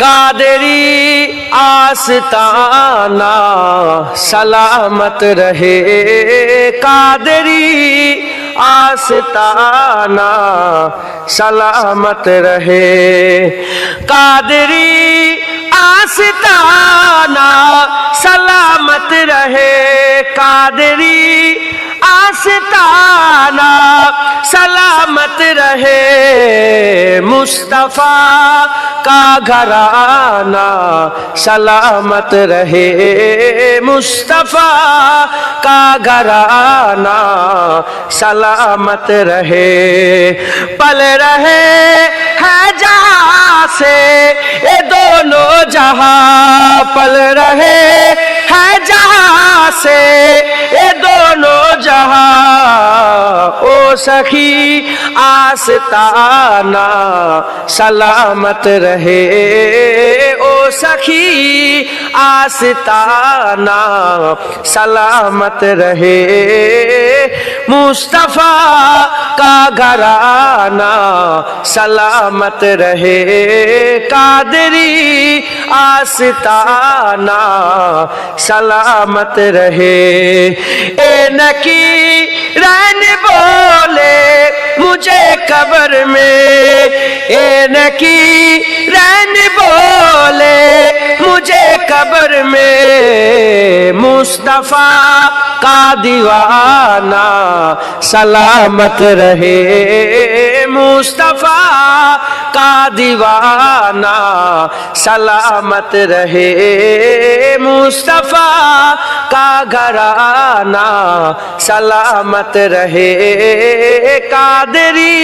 कादरी आस्ताना सलामत रहे, कादरी आस्ताना सलामत रहे, कादरी आस्ताना सलामत रहे, कादरी आस्ताना सलामत रहे, मुस्तफा का घराना सलामत रहे, मुस्तफा का घराना सलामत रहे, पल रहे है जहां से ये दोनों जहां, पल रहे है जहां से ये दोनों जहां, ओ सखी आस्ताना सलामत रहे, ओ सखी आस्ताना सलामत रहे, मुस्तफा का घराना सलामत रहे, कादरी आस्ताना सलामत रहे। ए नकी रैन बोले मुझे कब्र में, ए नकी रैन बोले मुझे कब्र में, मुस्तफा का दीवाना सलामत रहे, मुस्तफा का दीवाना सलामत रहे, मुस्तफा का घराना सलामत रहे, कादरी